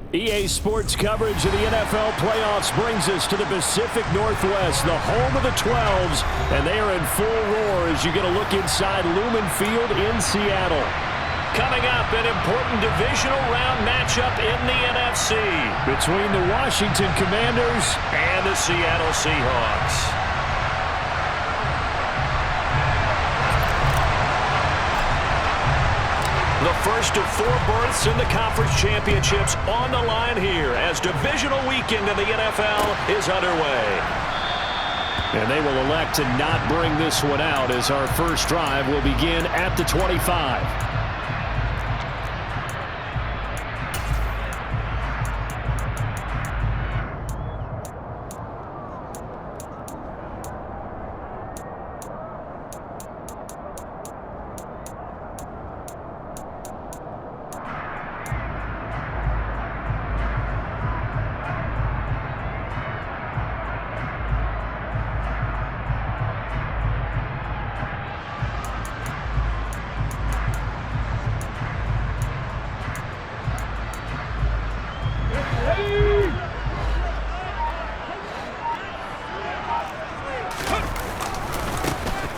EA Sports coverage of the NFL playoffs brings us to the Pacific Northwest, the home of the 12s, and they are in full roar as you get a look inside Lumen Field in Seattle. Coming up, an important divisional round matchup in the NFC between the Washington Commanders and the Seattle Seahawks. The first of 4 berths in the conference championships on the line here as divisional weekend in the NFL is underway. And they will elect to not bring this one out as our first drive will begin at the 25.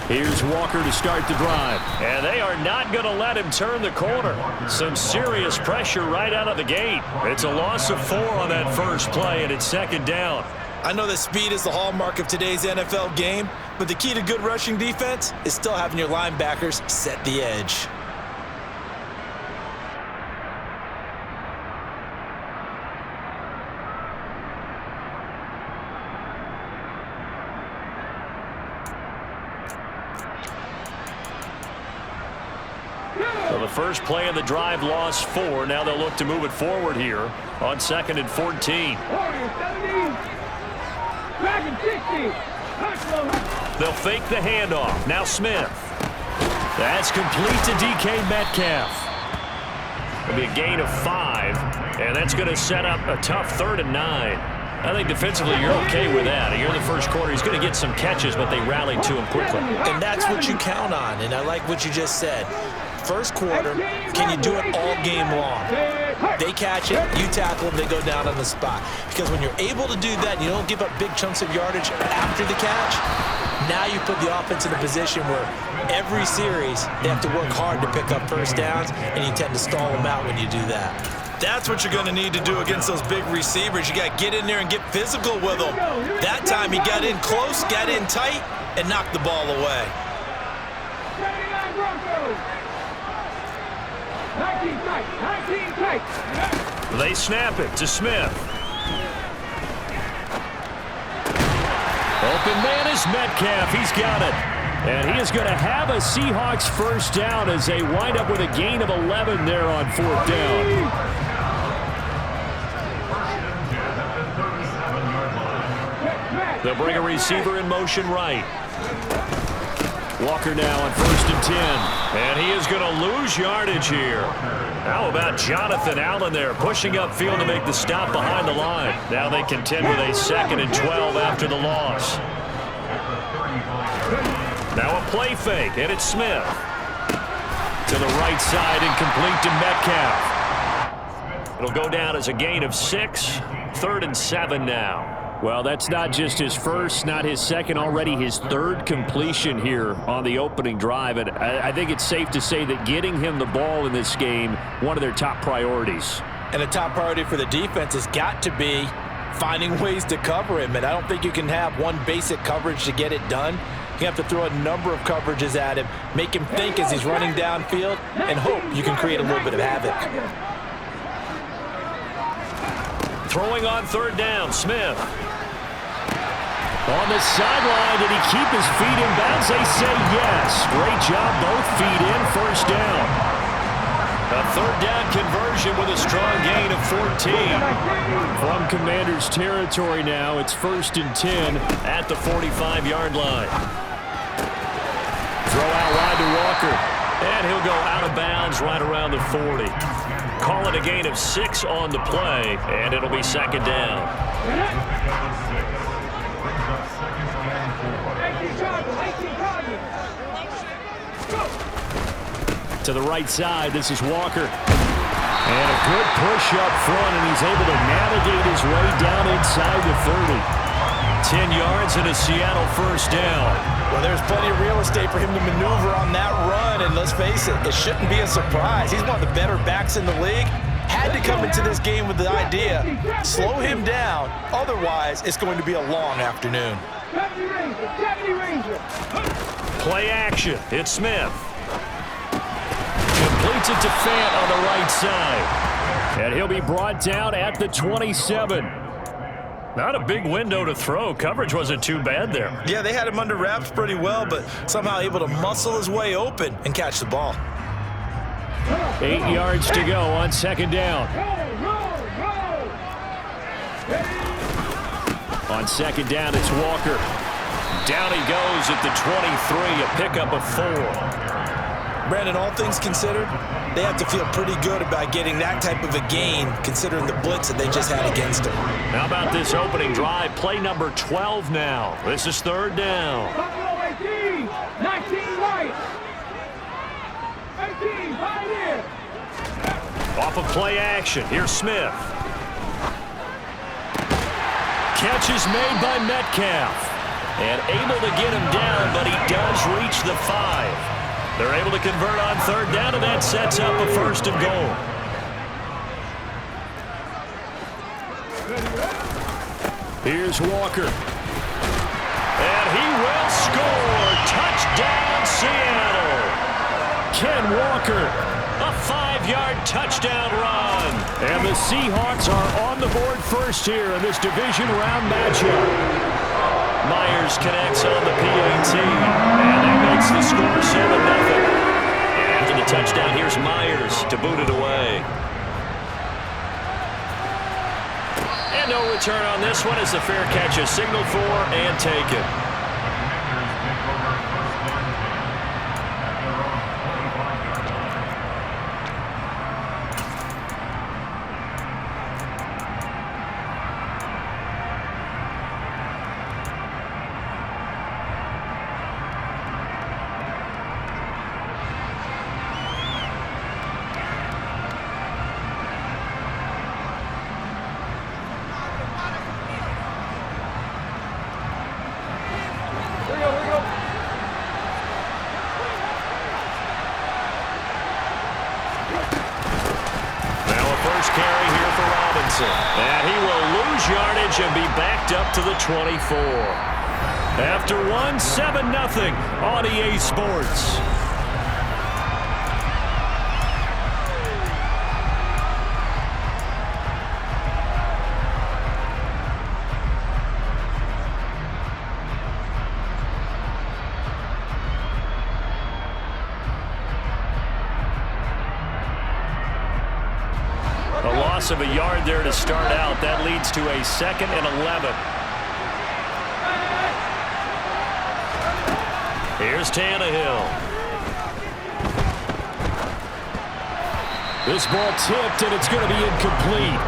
Here's Walker to start the drive. And they are not going to let him turn the corner. Some serious pressure right out of the gate. It's a loss of 4 on that first play, and it's second down. I know that speed is the hallmark of today's NFL game, but the key to good rushing defense is still having your linebackers set the edge. So the first play of the drive lost 4. Now they'll look to move it forward here on 2nd and 14. They'll fake the handoff. Now Smith. That's complete to DK Metcalf. It'll be a gain of 5, and that's going to set up a tough 3rd and 9. I think defensively you're okay with that. Here in the first quarter, he's going to get some catches, but they rallied to him quickly. And that's what you count on, and I like what you just said. First quarter, can you do it all game long? They catch it, you tackle them, they go down on the spot. Because when you're able to do that, and you don't give up big chunks of yardage after the catch, now you put the offense in a position where every series they have to work hard to pick up first downs, and you tend to stall them out when you do that. That's what you're going to need to do against those big receivers. You got to get in there and get physical with them. That time he got in close, got in tight, and knocked the ball away. They snap it to Smith. Open man is Metcalf. He's got it. And he is going to have a Seahawks first down as they wind up with a gain of 11 there on 4th down. They'll bring a receiver in motion right. Walker now on 1st and 10. And he is going to lose yardage here. How about Jonathan Allen there pushing upfield to make the stop behind the line. Now they contend with a 2nd and 12 after the loss. Now a play fake, and it's Smith. To the right side and complete to Metcalf. It'll go down as a gain of 6, 3rd and 7 now. Well, that's not just his first, not his second, already his 3rd completion here on the opening drive. And I think it's safe to say that getting him the ball in this game, one of their top priorities. And a top priority for the defense has got to be finding ways to cover him. And I don't think you can have one basic coverage to get it done. You have to throw a number of coverages at him, make him think as he's running downfield, and hope you can create a little bit of havoc. Throwing on 3rd down, Smith. On the sideline, did he keep his feet in bounds? They say yes. Great job, both feet in, first down. A 3rd down conversion with a strong gain of 14. From Commanders territory now, it's 1st and 10 at the 45-yard line. Throw out wide to Walker. And he'll go out of bounds right around the 40. Call it a gain of 6 on the play, and it'll be 2nd down. To the right side, this is Walker. And a good push up front, and he's able to navigate his way down inside the 30. 10 yards and a Seattle first down. Well, there's plenty of real estate for him to maneuver on that run, and let's face it, it shouldn't be a surprise. He's one of the better backs in the league. Had to come into this game with the idea, slow him down, otherwise it's going to be a long afternoon. Play action. It's Smith. Completes it to Fant on the right side. And he'll be brought down at the 27. Not a big window to throw. Coverage wasn't too bad there. Yeah, they had him under wraps pretty well, but somehow able to muscle his way open and catch the ball. 8 yards to go on second down. On second down, it's Walker. Down he goes at the 23, a pickup of 4. Brandon, all things considered, they have to feel pretty good about getting that type of a gain considering the blitz that they just had against them. How about this opening drive? Play number 12 now. This is third down. 18, 19 right. 18, right here. Off of play action. Here's Smith. Catch is made by Metcalf. And able to get him down, but he does reach the 5. They're able to convert on third down, and that sets up a first and goal. Here's Walker. And he will score. Touchdown, Seattle. Ken Walker. A 5-yard touchdown run. And the Seahawks are on the board first here in this division round matchup. Myers connects on the PAT, and that makes the score 7-0. And after the touchdown, here's Myers to boot it away. And no return on this one as the fair catch is signaled for and taken. And he will lose yardage and be backed up to the 24. After one, 7-0 on EA Sports. Of a yard there to start out. That leads to a 2nd and 11. Here's Tannehill. This ball tipped, and it's going to be incomplete.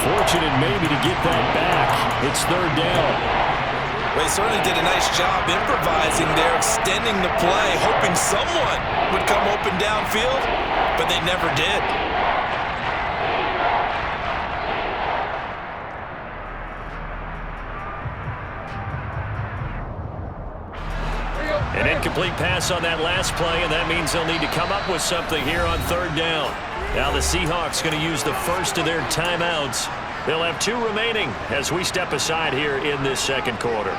Fortunate maybe to get that back. It's third down. Well, he certainly did a nice job improvising there, extending the play, hoping someone would come open downfield, but they never did. An incomplete pass on that last play, and that means they'll need to come up with something here on third down. Now the Seahawks going to use the first of their timeouts. They'll have 2 remaining as we step aside here in this second quarter.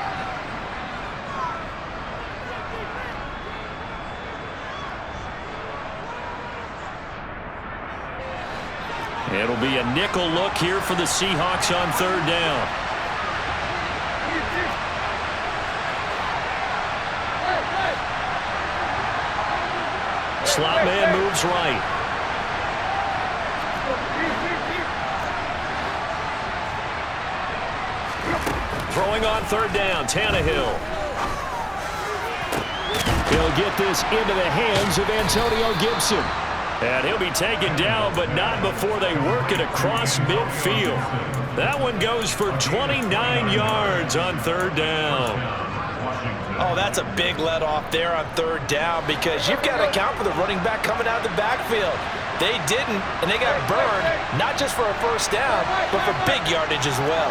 It'll be a nickel look here for the Seahawks on third down. Slot man moves right. Throwing on third down, Tannehill. He'll get this into the hands of Antonio Gibson. And he'll be taken down, but not before they work it across midfield. That one goes for 29 yards on third down. Oh, that's a big let off there on third down because you've got to account for the running back coming out of the backfield. They didn't, and they got burned, not just for a first down, but for big yardage as well.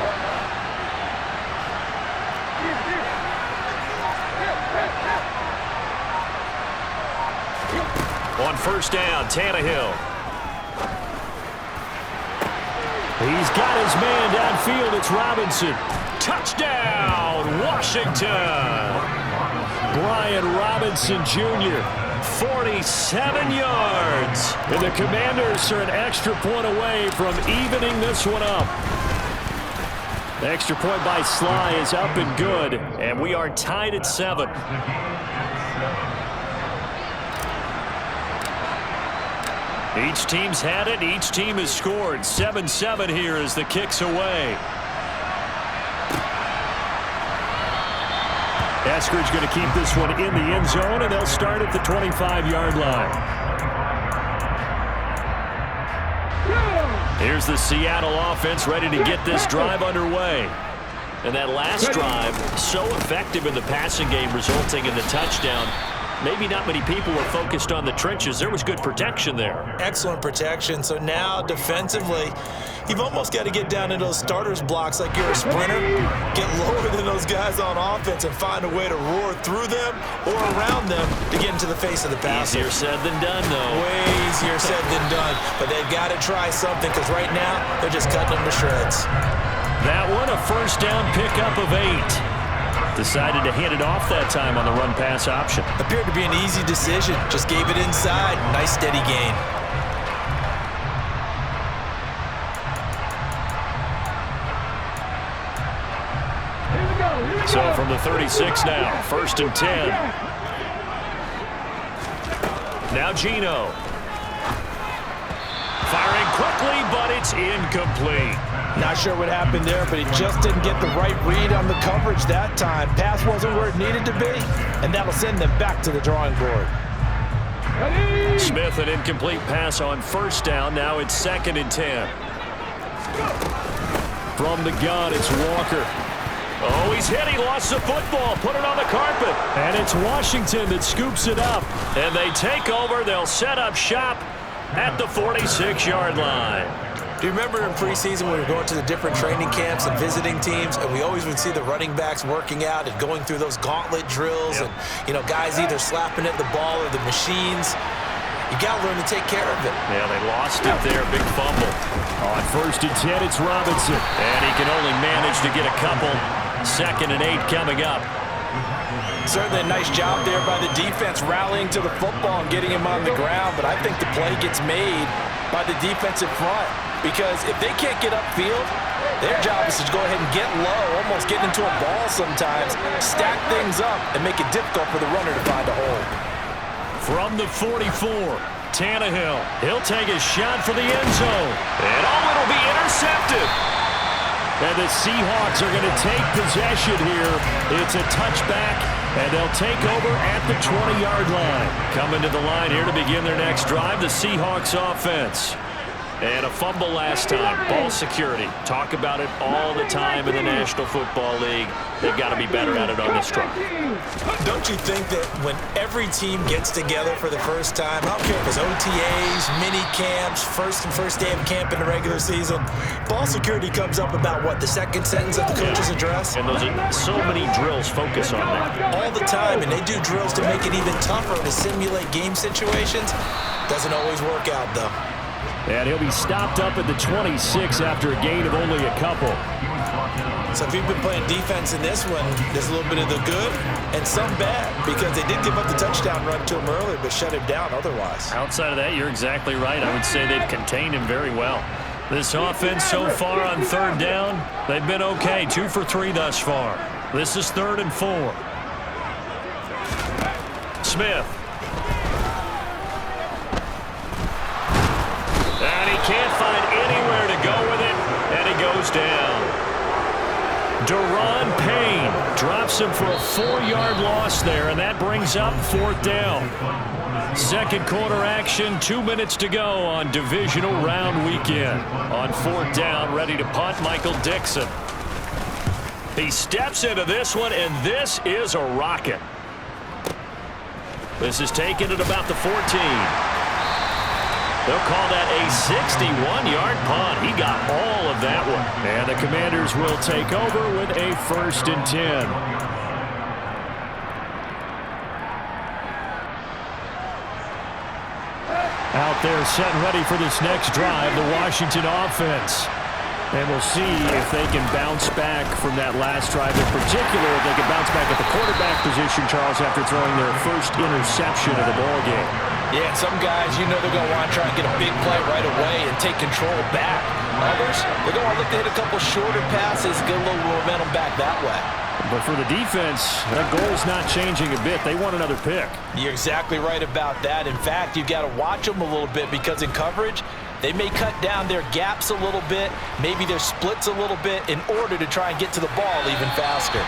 On first down, Tannehill. He's got his man downfield. It's Robinson. Touchdown, Washington. Brian Robinson Jr. 47 yards. And the Commanders are an extra point away from evening this one up. The extra point by Sly is up and good. And we are tied at 7. Each team's had it. Each team has scored. 7-7 here as the kick's away. Eskridge going to keep this one in the end zone, and they'll start at the 25-yard line. Here's the Seattle offense ready to get this drive underway. And that last drive, so effective in the passing game, resulting in the touchdown. Maybe not many people were focused on the trenches. There was good protection there. Excellent protection. So now defensively, you've almost got to get down into those starters blocks like you're a sprinter. Get lower than those guys on offense and find a way to roar through them or around them to get into the face of the passer. Easier said than done, though. Way easier said than done. But they've got to try something because right now they're just cutting them to shreds. That one, a first down pickup of 8. Decided to hand it off that time on the run-pass option. Appeared to be an easy decision. Just gave it inside. Nice steady gain. So from the 36 now, 1st and 10. Now Geno. Firing quickly, but it's incomplete. Not sure what happened there, but he just didn't get the right read on the coverage that time. Pass wasn't where it needed to be, and that'll send them back to the drawing board. Smith, an incomplete pass on first down. Now it's 2nd and 10. From the gun, it's Walker. Oh, he's hit. He lost the football. Put it on the carpet. And it's Washington that scoops it up. And they take over. They'll set up shop at the 46-yard line. Do you remember in preseason when we were going to the different training camps and visiting teams, and we always would see the running backs working out and going through those gauntlet drills, and, you know, guys either slapping at the ball or the machines. You got to learn to take care of it. Yeah, they lost it there. Big fumble. On 1st and 10, it's Robinson. And he can only manage to get a couple. 2nd and 8 coming up. Certainly a nice job there by the defense rallying to the football and getting him on the ground, but I think the play gets made by the defensive front because if they can't get upfield, their job is to go ahead and get low, almost get into a ball sometimes, stack things up, and make it difficult for the runner to find a hole. From the 44, Tannehill. He'll take a shot for the end zone. And it'll be intercepted. And the Seahawks are going to take possession here. It's a touchback, and they'll take over at the 20-yard line. Coming to the line here to begin their next drive, the Seahawks offense. And a fumble last time. Ball security. Talk about it all the time in the National Football League. They've got to be better at it on this drive. Don't you think that when every team gets together for the first time, I don't care if it's OTAs, mini camps, first day of camp in the regular season, ball security comes up about what, the second sentence of the coach's address? And those are so many drills focus on that. All the time, and they do drills to make it even tougher to simulate game situations. Doesn't always work out, though. And he'll be stopped up at the 26 after a gain of only a couple. So if you've been playing defense in this one, there's a little bit of the good and some bad because they did give up the touchdown run to him earlier but shut him down otherwise. Outside of that, you're exactly right. I would say they've contained him very well. This offense so far on 3rd down, they've been okay. 2 for 3 thus far. This is 3rd and 4. Smith. And he can't find anywhere to go with it, and he goes down. Deron Payne drops him for a 4-yard loss there, and that brings up 4th down. 2nd quarter action, 2 minutes to go on divisional round weekend. On 4th down, ready to punt, Michael Dixon. He steps into this one, and this is a rocket. This is taken at about the 14. They'll call that a 61-yard punt. He got all of that one. And the Commanders will take over with a 1st and 10. Out there set and ready for this next drive, the Washington offense. And we'll see if they can bounce back from that last drive. In particular, if they can bounce back at the quarterback position, Charles, after throwing their first interception of the ballgame. Yeah, some guys, you know they're going to want to try and get a big play right away and take control back. Others, they're going to look to hit a couple shorter passes, get a little momentum back that way. But for the defense, that goal's not changing a bit. They want another pick. You're exactly right about that. In fact, you've got to watch them a little bit because in coverage, they may cut down their gaps a little bit, maybe their splits a little bit in order to try and get to the ball even faster.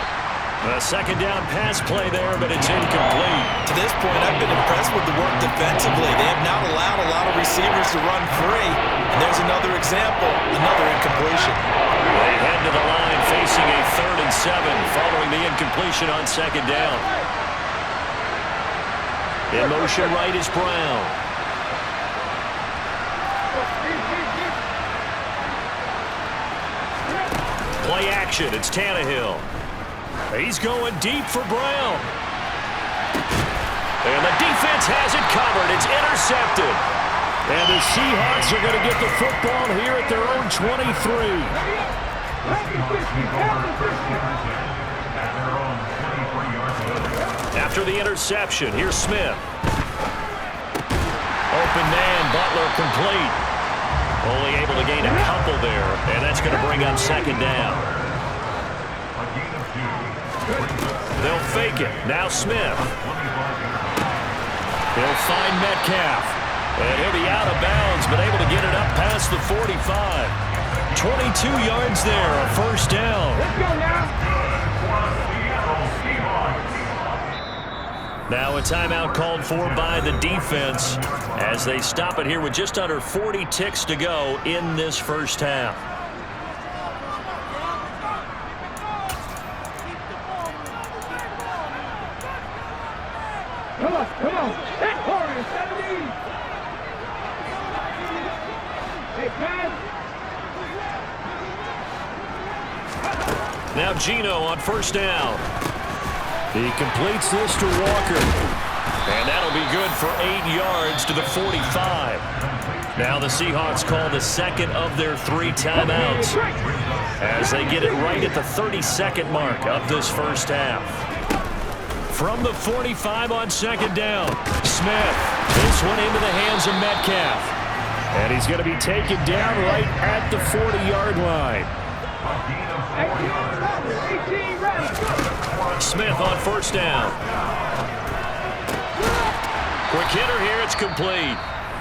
A second down pass play there, but it's incomplete. To this point, I've been impressed with the work defensively. They have not allowed a lot of receivers to run free. And there's another example, another incompletion. They head to the line facing a 3rd and 7 following the incompletion on second down. In motion right is Brown. Play action, it's Tannehill. He's going deep for Brown. And the defense has it covered. It's intercepted. And the Seahawks are going to get the football here at their own 23. After the interception, here's Smith. Open man, Butler complete. Only able to gain a couple there, and that's going to bring up second down. They'll fake it. Now Smith. He'll find Metcalf. And he'll be out of bounds, but able to get it up past the 45. 22 yards there, a 1st down. Let's go now. Now a timeout called for by the defense as they stop it here with just under 40 ticks to go in this first half. Come on. That corner, 70. Hey, pass. Now Geno on 1st down. He completes this to Walker. And that'll be good for 8 yards to the 45. Now the Seahawks call the second of their 3 timeouts as they get it right at the 32nd mark of this first half. From the 45 on second down, Smith. This one into the hands of Metcalf. And he's going to be taken down right at the 40-yard line. 18 ready. Smith on 1st down. Quick hitter here, it's complete.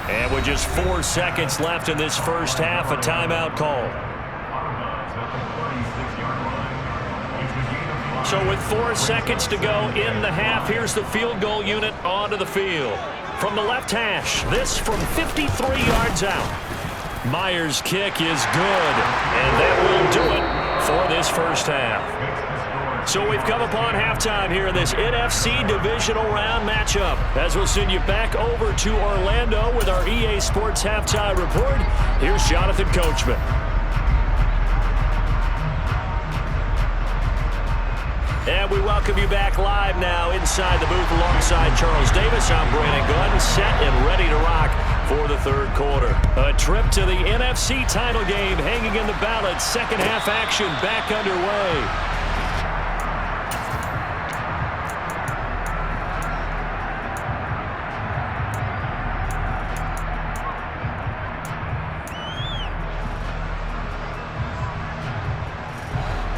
And with just 4 seconds left in this first half, a timeout call. So with 4 seconds to go in the half, here's the field goal unit onto the field. From the left hash, this from 53 yards out. Myers' kick is good, and that will do it for this first half. So we've come upon halftime here in this NFC Divisional Round matchup. As we'll send you back over to Orlando with our EA Sports Halftime Report, here's Jonathan Coachman. And we welcome you back live now inside the booth alongside Charles Davis. I'm Brandon Gunn, set and ready to rock for the third quarter. A trip to the NFC title game hanging in the balance. Second half action back underway.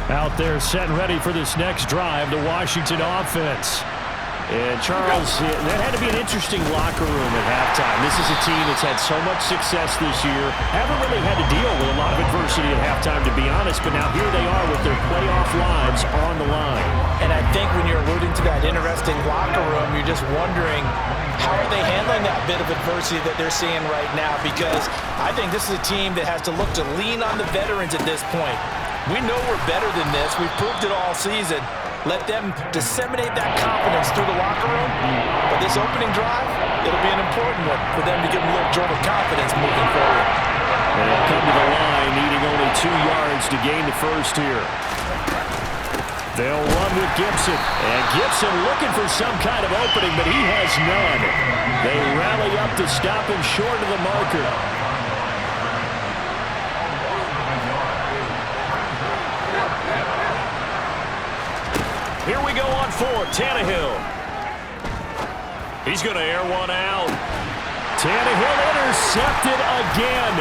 Out there set and ready for this next drive, the Washington offense. And Charles, that had to be an interesting locker room at halftime. This is a team that's had so much success this year. Haven't really had to deal with a lot of adversity at halftime, to be honest, but now here they are with their playoff lives on the line. And I think when you're alluding to that interesting locker room, you're just wondering how are they handling that bit of adversity that they're seeing right now, because I think this is a team that has to look to lean on the veterans at this point. We know we're better than this. We've proved it all season. Let them disseminate that confidence through the locker room. But this opening drive, it'll be an important one for them to give them a little jolt of confidence moving forward. And they'll come to the line, needing only 2 yards to gain the first here. They'll run with Gibson. And Gibson looking for some kind of opening, but he has none. They rally up to stop him short of the marker. Here we go on 4, Tannehill. He's going to air one out. Tannehill intercepted again.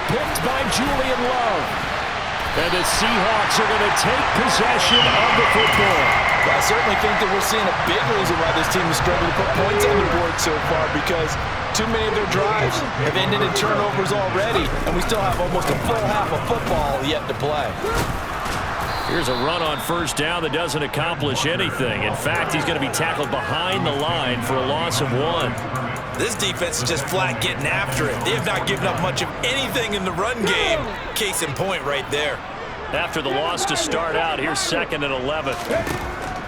Picked by Julian Love. And the Seahawks are going to take possession of the football. Well, I certainly think that we're seeing a big reason why this team has struggled to put points on the board so far, because too many of their drives have ended in turnovers already, and we still have almost a full half of football yet to play. Here's a run on first down that doesn't accomplish anything. In fact, he's going to be tackled behind the line for a loss of 1. This defense is just flat getting after it. They have not given up much of anything in the run game. Case in point right there. After the loss to start out, here's 2nd and 11.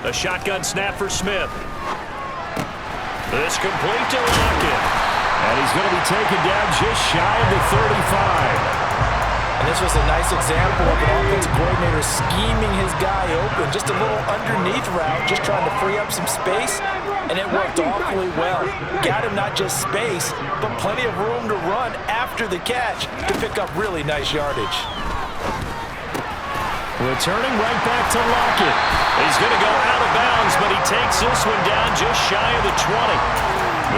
A shotgun snap for Smith. This complete to Lockett. And he's going to be taken down just shy of the 35. And this was a nice example of an offensive coordinator scheming his guy open. Just a little underneath route, just trying to free up some space, and it worked awfully well. Got him not just space, but plenty of room to run after the catch to pick up really nice yardage. Returning right back to Lockett. He's going to go out of bounds, but he takes this one down just shy of the 20.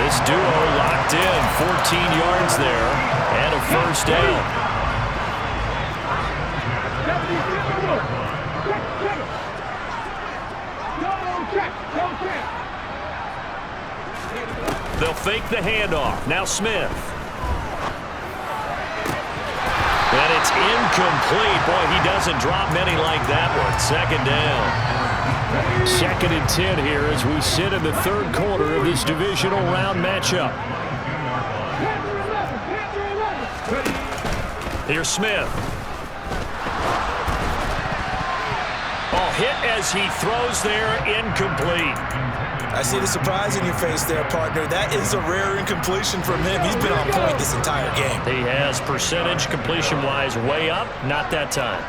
This duo locked in, 14 yards there, and a first down. They'll fake the handoff. Now Smith. And it's incomplete. Boy, he doesn't drop many like that one. 2nd down. 2nd and 10 here as we sit in the 3rd quarter of this divisional round matchup. Here's Smith. Oh, hit as he throws there, incomplete. I see the surprise in your face there, partner. That is a rare incompletion from him. He's been on point this entire game. He has percentage completion-wise way up. Not that time.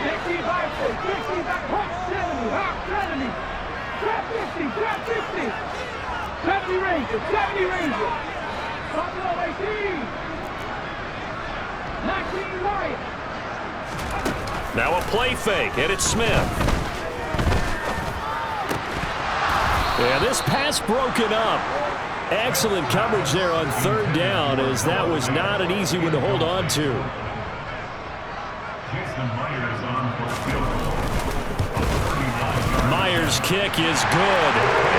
60, 70 Rangers, 70 Rangers. Buffalo 18. 19 Lions. Now a play fake, and it's Smith. Yeah, this pass broken up. Excellent coverage there on 3rd down, as that was not an easy one to hold on to. Myers' kick is good.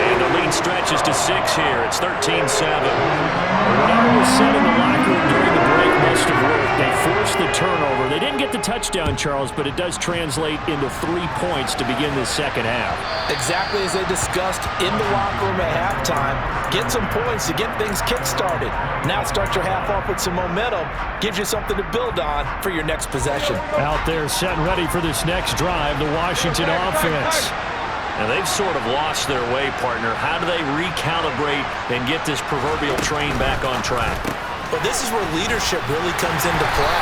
And the lead stretches to 6 here. It's 13-7. Whatever was said in the locker room during the break must have worked. They forced the turnover. They didn't get the touchdown, Charles, but it does translate into 3 points to begin the 2nd half. Exactly as they discussed in the locker room at halftime. Get some points to get things kick-started. Now start your half off with some momentum. Gives you something to build on for your next possession. Out there set and ready for this next drive, the Washington offense. And they've sort of lost their way, partner. How do they recalibrate and get this proverbial train back on track? Well, this is where leadership really comes into play.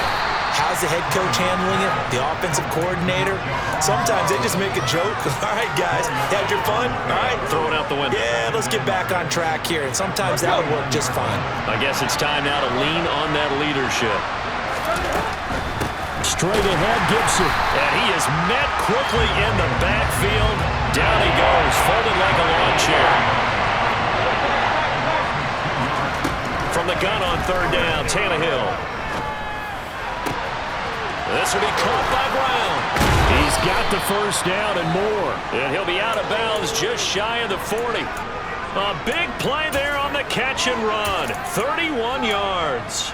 How's the head coach handling it? The offensive coordinator? Sometimes they just make a joke. All right, guys, had your fun? All right. Throw it out the window. Yeah, let's get back on track here. And sometimes that would work just fine. I guess it's time now to lean on that leadership. Straight ahead, Gibson. And he is met quickly in the backfield. Down he goes, folded like a lawn chair. From the gun on 3rd down, Tannehill. This will be caught by Brown. He's got the first down and more. And he'll be out of bounds just shy of the 40. A big play there on the catch and run. 31 yards.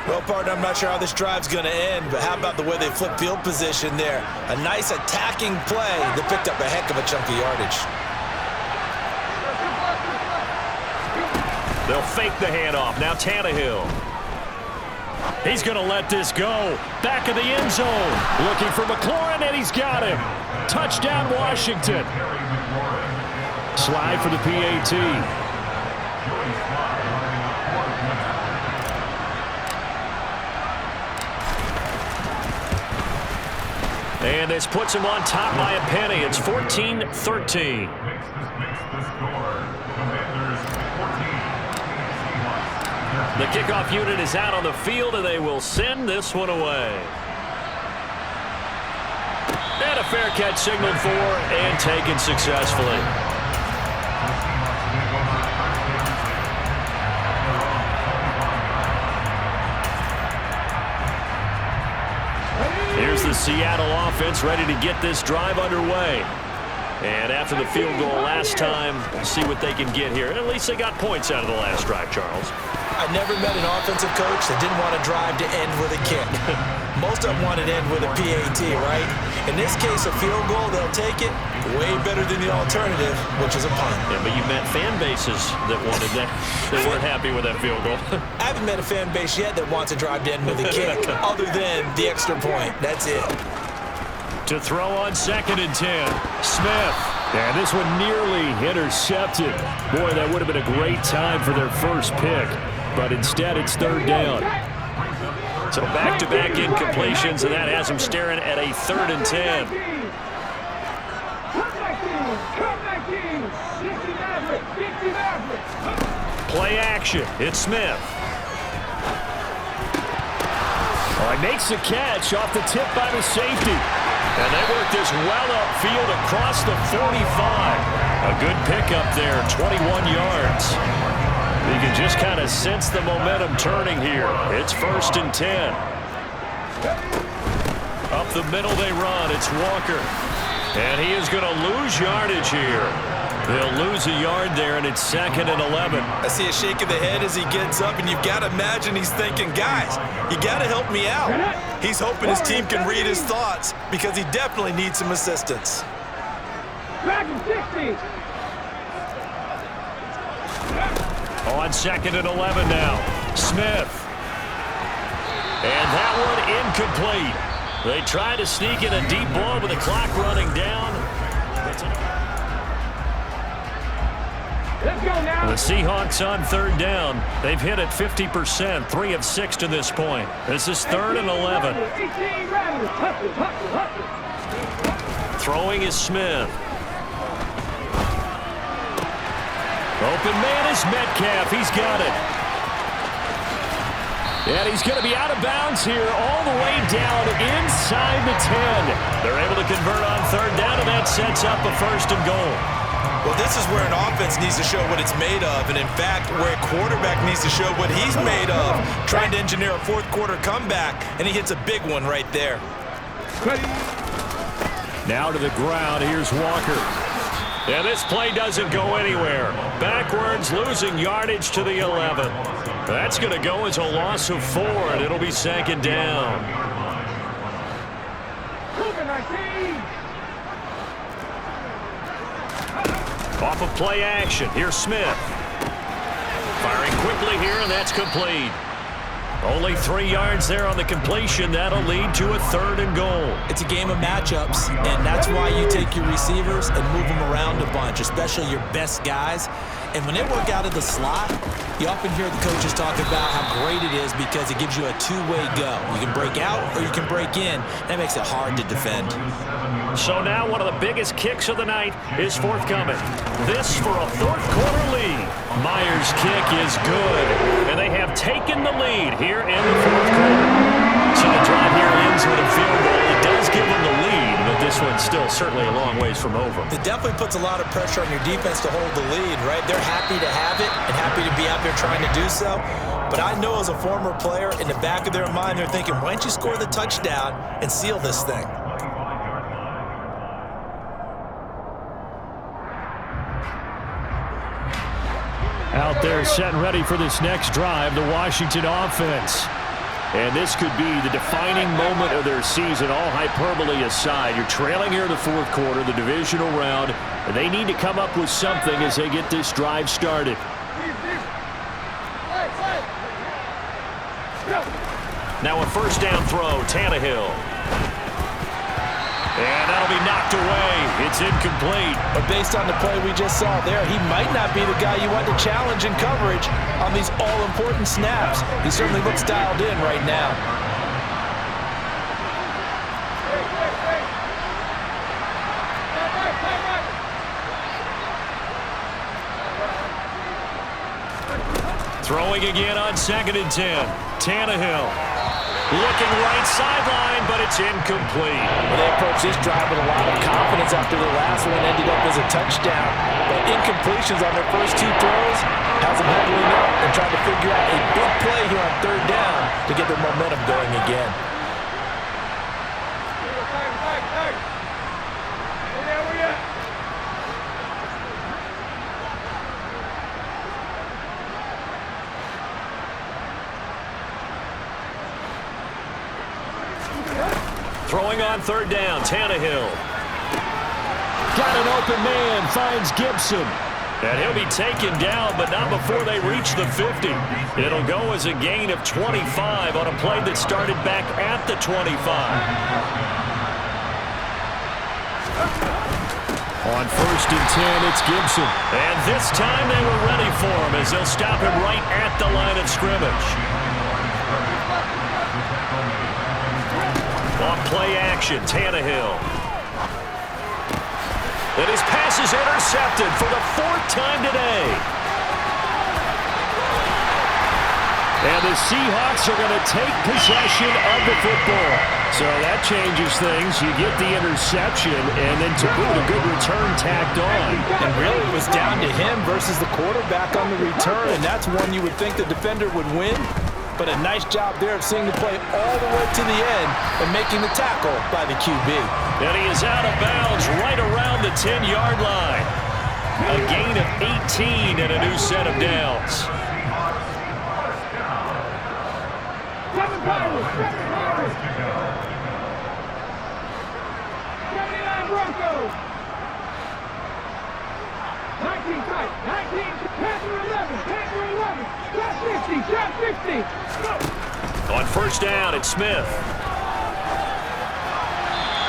Well, partner, I'm not sure how this drive's going to end, but how about the way they flip field position there? A nice attacking play that picked up a heck of a chunk of yardage. They'll fake the handoff. Now Tannehill. He's going to let this go. Back of the end zone. Looking for McLaurin, and he's got him. Touchdown, Washington. Slide for the PAT. And this puts him on top by a penny. It's 14-13. The kickoff unit is out on the field, and they will send this one away. And a fair catch signaled for and taken successfully. Here's the Seattle offense ready to get this drive underway. And after the field goal last time, see what they can get here. At least they got points out of the last drive, Charles. I never met an offensive coach that didn't want to drive to end with a kick. Most of them want to end with a PAT, right? In this case, a field goal, they'll take it. Way better than the alternative, which is a punt. Yeah, but you met fan bases that wanted that. They weren't happy with that field goal. I haven't met a fan base yet that wants to drive to end with a kick, other than the extra point. That's it. To throw on 2nd and 10, Smith. And this one nearly intercepted. Boy, that would have been a great time for their first pick. But instead, it's 3rd down. So back-to-back incompletions, and that has him staring at a 3rd and 10. Play action. It's Smith. Oh, he makes the catch off the tip by the safety. And they work this well upfield across the 45. A good pickup there, 21 yards. You can just kind of sense the momentum turning here. It's 1st and 10. Up the middle they run. It's Walker. And he is going to lose yardage here. They'll lose a yard there, and it's 2nd and 11. I see a shake of the head as he gets up, and you've got to imagine he's thinking, guys, you got to help me out. He's hoping his team can read his thoughts because he definitely needs some assistance. Back and 60. On 2nd and 11 now. Smith. And that one incomplete. They try to sneak in a deep ball with the clock running down. Let's go now. The Seahawks on 3rd down. They've hit it 50%, 3 of 6 to this point. This is 3rd and 11. Throwing is Smith. Open man is Metcalf. He's got it. And he's going to be out of bounds here all the way down inside the 10. They're able to convert on 3rd down, and that sets up a 1st and goal. Well, this is where an offense needs to show what it's made of, and in fact, where a quarterback needs to show what he's made of, trying to engineer a 4th quarter comeback, and he hits a big one right there. Now to the ground, here's Walker. And this play doesn't go anywhere. Backwards, losing yardage to the 11. That's going to go as a loss of 4, and it'll be 2nd down. Off of play action, here's Smith. Firing quickly here, and that's complete. Only 3 yards there on the completion. That'll lead to a 3rd and goal. It's a game of matchups, and that's why you take your receivers and move them around a bunch, especially your best guys. And when they work out of the slot, you often hear the coaches talk about how great it is because it gives you a two-way go. You can break out or you can break in. That makes it hard to defend. So now one of the biggest kicks of the night is forthcoming. This for a 4th quarter lead. Myers' kick is good, and they have taken the lead here in the 4th quarter. So the drive here ends with a field goal. It does give them the lead, but this one's still certainly a long ways from over. It definitely puts a lot of pressure on your defense to hold the lead, right? They're happy to have it and happy to be out there trying to do so. But I know as a former player, in the back of their mind, they're thinking, why don't you score the touchdown and seal this thing? Out there set and ready for this next drive, the Washington offense. And this could be the defining moment of their season, all hyperbole aside. You're trailing here in the 4th quarter, the divisional round, and they need to come up with something as they get this drive started. Now a 1st down throw, Tannehill. And that'll be knocked away. It's incomplete. But based on the play we just saw there, he might not be the guy you want to challenge in coverage on these all-important snaps. He certainly looks dialed in right now. Throwing again on 2nd and 10. Tannehill looking right sideline, but it's incomplete. Well, they approached this drive with a lot of confidence after the last one ended up as a touchdown. But incompletions on their first 2 throws has them huddling up and trying to figure out a big play here on 3rd down to get their momentum going again. Throwing on 3rd down, Tannehill. Got an open man, finds Gibson. And he'll be taken down, but not before they reach the 50. It'll go as a gain of 25 on a play that started back at the 25. On 1st and 10, it's Gibson. And this time they were ready for him as they'll stop him right at the line of scrimmage. On play action, Tannehill. And his pass is intercepted for the 4th time today. And the Seahawks are going to take possession of the football. So that changes things. You get the interception, and then to boot, a good return tacked on. And really it was down to him versus the quarterback on the return, and that's one you would think the defender would win. But a nice job there of seeing the play all the way to the end and making the tackle by the QB. And he is out of bounds right around the 10-yard line. A gain of 18 and a new set of downs. On 1st down, it's Smith.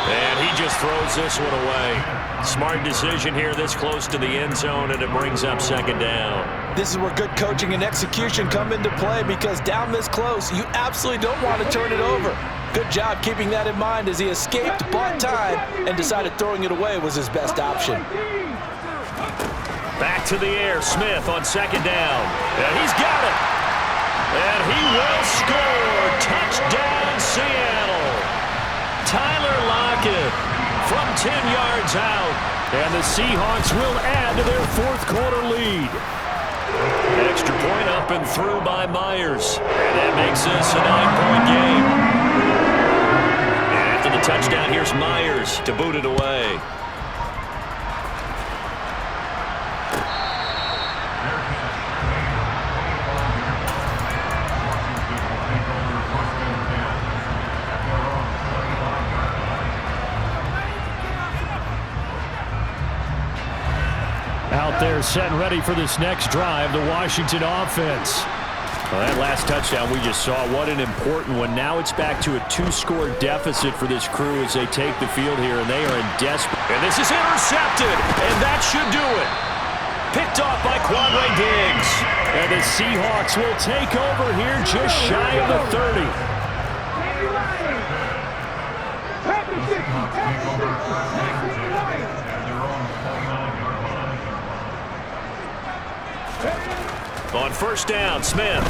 And he just throws this one away. Smart decision here this close to the end zone, and it brings up 2nd down. This is where good coaching and execution come into play, because down this close, you absolutely don't want to turn it over. Good job keeping that in mind as he escaped, bought time, and decided throwing it away was his best option. Back to the air, Smith on 2nd down. And he's got it. And he will score. Touchdown, Seattle. Tyler Lockett from 10 yards out. And the Seahawks will add to their 4th quarter lead. Extra point up and through by Myers. And that makes this a 9-point game. And after the touchdown, here's Myers to boot it away. Out there set and ready for this next drive, the Washington offense. Well, that last touchdown we just saw, what an important one. Now it's back to a 2-score deficit for this crew as they take the field here, and they are in desperate. And this is intercepted, and that should do it. Picked off by Quandre Diggs. And the Seahawks will take over here just shy of the 30. On 1st down, Smith.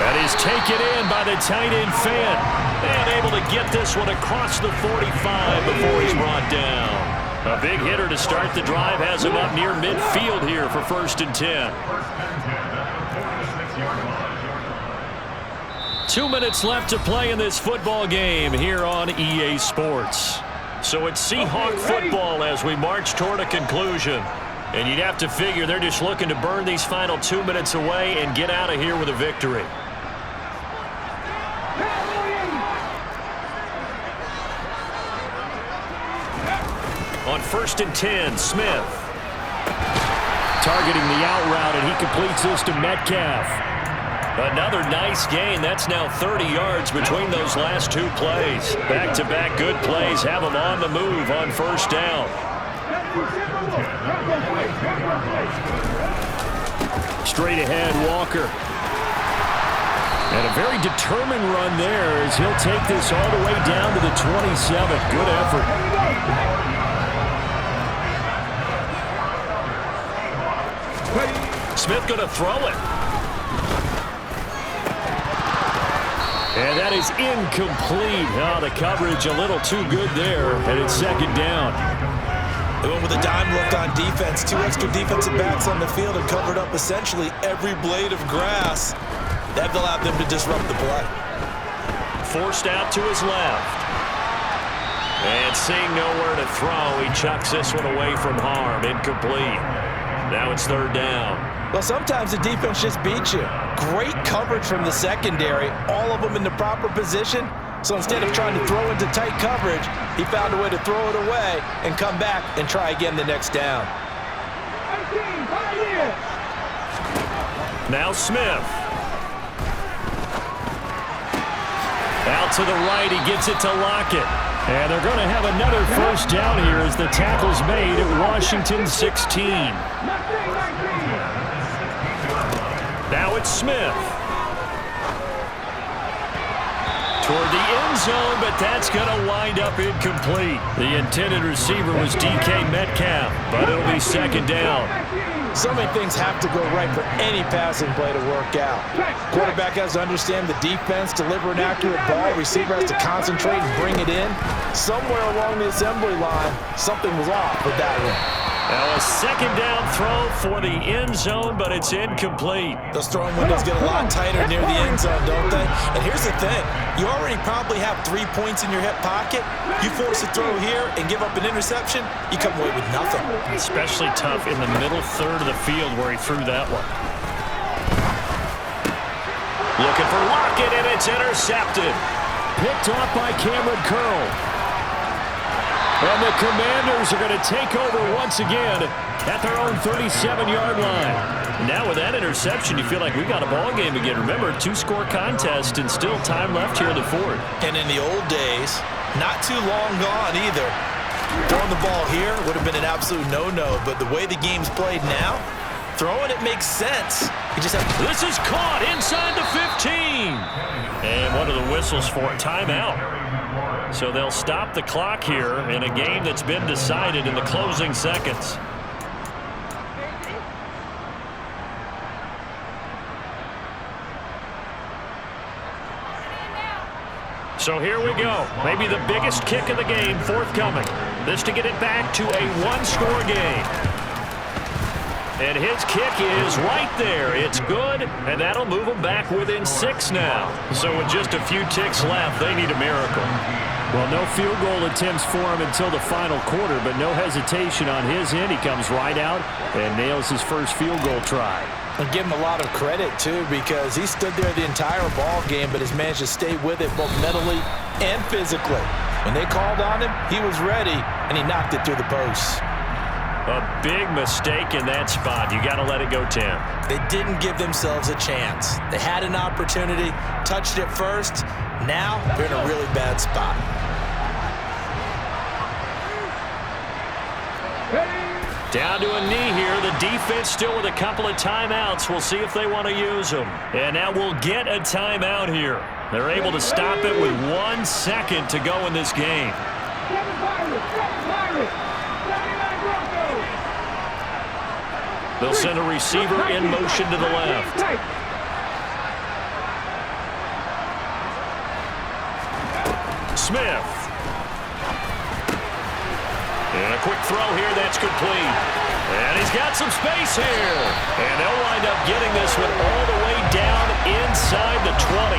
That is taken in by the tight end Fant. And able to get this one across the 45 before he's brought down. A big hitter to start the drive has him up near midfield here for 1st and 10. 2 minutes left to play in this football game here on EA Sports. So it's Seahawk football as we march toward a conclusion. And you'd have to figure they're just looking to burn these final 2 minutes away and get out of here with a victory. On 1st and 10, Smith. Targeting the out route, and he completes this to Metcalf. Another nice gain. That's now 30 yards between those last 2 plays. Back-to-back good plays have them on the move on 1st down. Straight ahead, Walker. And a very determined run there as he'll take this all the way down to the 27. Good effort. Ready Smith going to throw it. And that is incomplete. Oh, the coverage a little too good there, and it's second down. They went with a dime look on defense. 2 extra defensive backs on the field and covered up essentially every blade of grass. That allowed them to disrupt the play. Forced out to his left. And seeing nowhere to throw, he chucks this one away from harm. Incomplete. Now it's third down. Well, sometimes the defense just beats you. Great coverage from the secondary, all of them in the proper position. So instead of trying to throw into tight coverage, he found a way to throw it away and come back and try again the next down. Now Smith. Out to the right, he gets it to Lockett. And they're going to have another first down here as the tackle's made at Washington 16. Now it's Smith. Toward the end zone, but that's going to wind up incomplete. The intended receiver was DK Metcalf, but it'll be second down. So many things have to go right for any passing play to work out. Quarterback has to understand the defense, deliver an accurate ball. Receiver has to concentrate and bring it in. Somewhere along the assembly line, something was off with that one. Now a second down throw for the end zone, but it's incomplete. Those throwing windows get a lot tighter near the end zone, don't they? And here's the thing. You already probably have 3 points in your hip pocket. You force a throw here and give up an interception, you come away with nothing. Especially tough in the middle third of the field where he threw that one. Looking for Lockett, and it's intercepted. Picked off by Cameron Curl. And the Commanders are going to take over once again at their own 37-yard line. Now with that interception, you feel like we got a ball game again. Remember, 2-score contest and still time left here in the fourth. And in the old days, not too long gone either. Throwing the ball here would have been an absolute no-no, but the way the game's played now, throwing it makes sense. You just have to... This is caught inside the 15. And what are the whistles for? Timeout. So they'll stop the clock here in a game that's been decided in the closing seconds. So here we go. Maybe the biggest kick of the game forthcoming. This to get it back to a 1-score game. And his kick is right there. It's good, and that'll move them back within 6 now. So with just a few ticks left, they need a miracle. Well, no field goal attempts for him until the final quarter, but no hesitation on his end. He comes right out and nails his first field goal try. And give him a lot of credit, too, because he stood there the entire ball game, but has managed to stay with it both mentally and physically. When they called on him, he was ready, and he knocked it through the posts. A big mistake in that spot. You got to let it go, Tim. They didn't give themselves a chance. They had an opportunity, touched it first. Now they're in a really bad spot. Down to a knee here. The defense still with a couple of timeouts. We'll see if they want to use them. And now we'll get a timeout here. They're able to stop it with 1 second to go in this game. They'll send a receiver in motion to the left. Smith. And a quick throw here, that's complete. And he's got some space here. And they'll wind up getting this one all the way down inside the 20.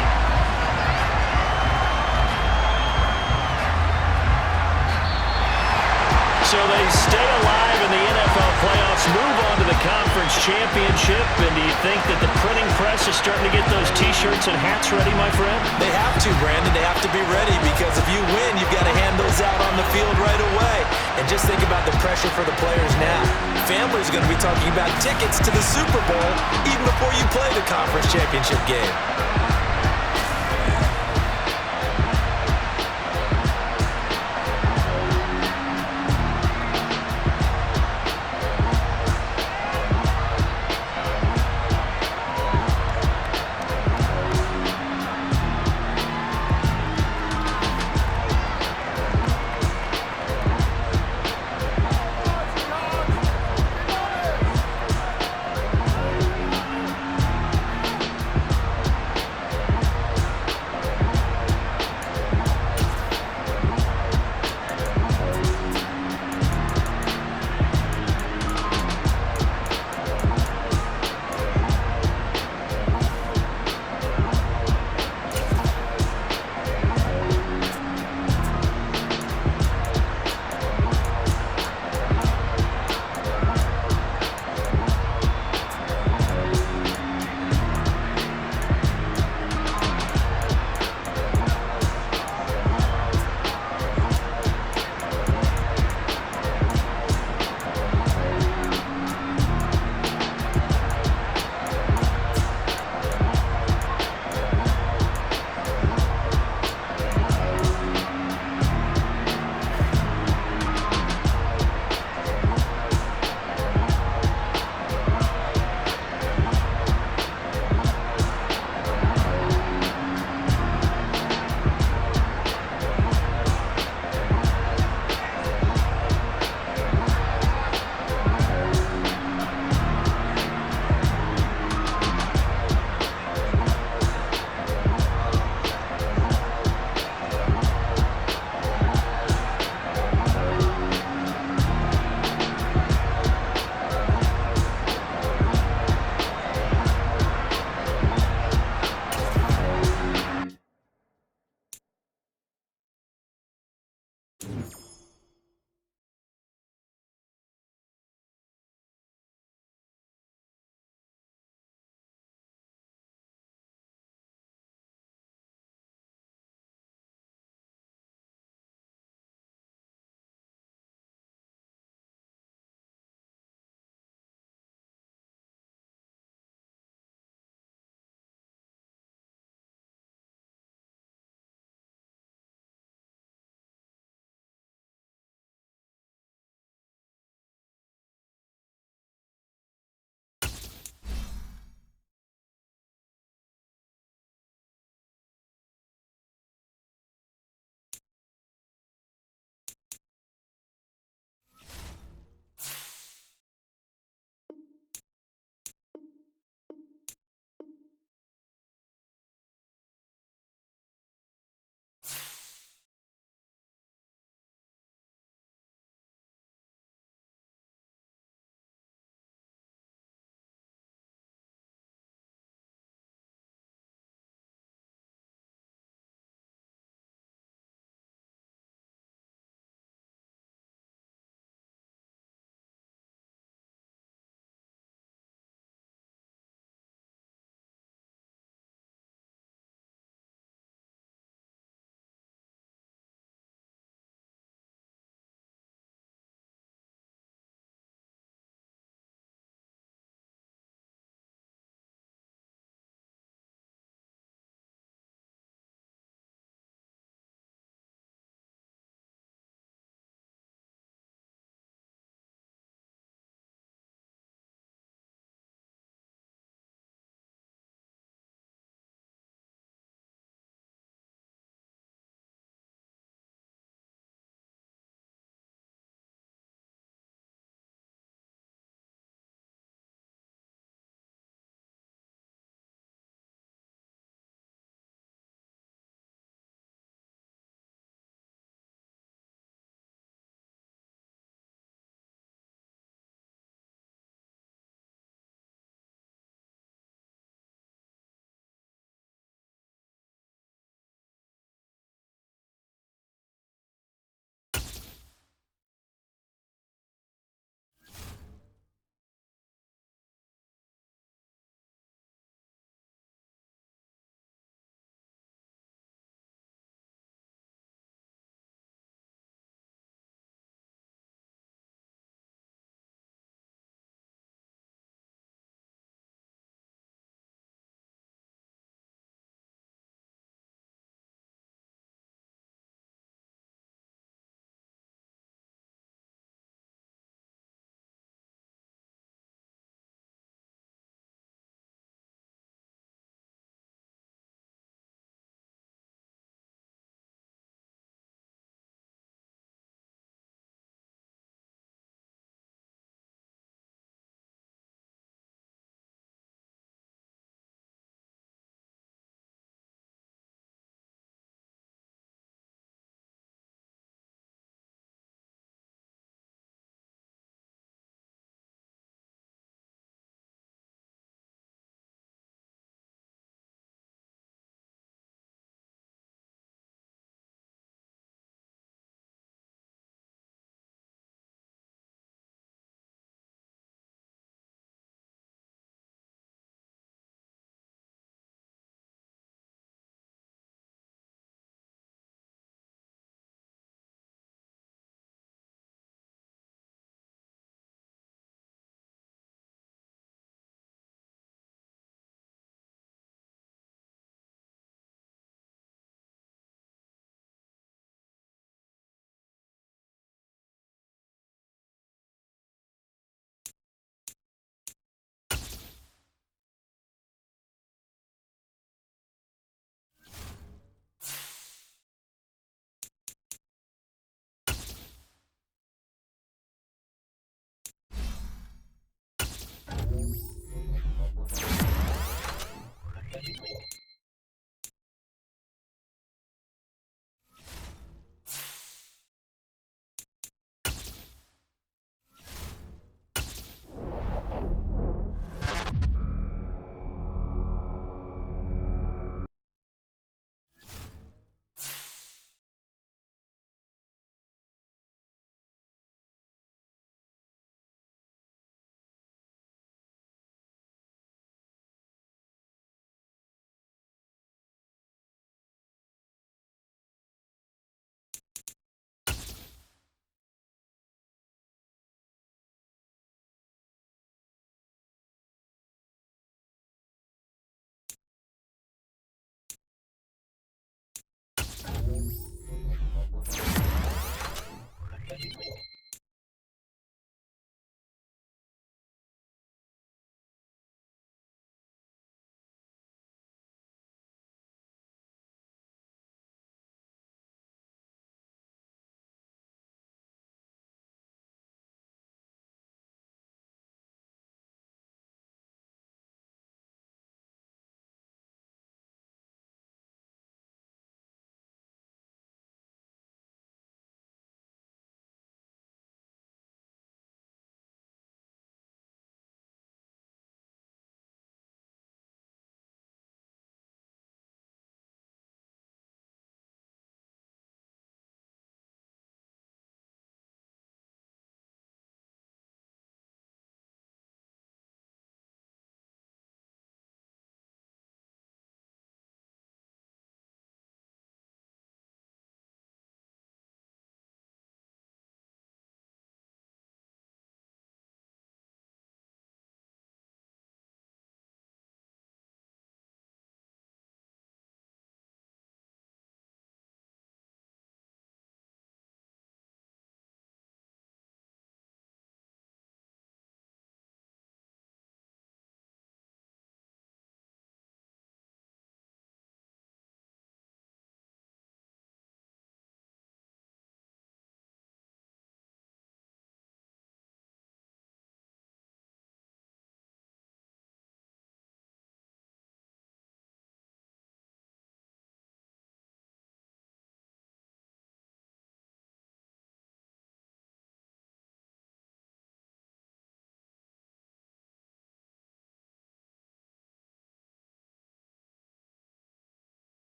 So they stay alive in the NFL playoffs, move on to the conference championship. And do you think that the printing press is starting to get those T-shirts and hats ready, my friend? They have to, Brandon. They have to be ready because if you win, you've got to hand those out on the field right away. And just think about the pressure for the players now. Families are going to be talking about tickets to the Super Bowl even before you play the conference championship game.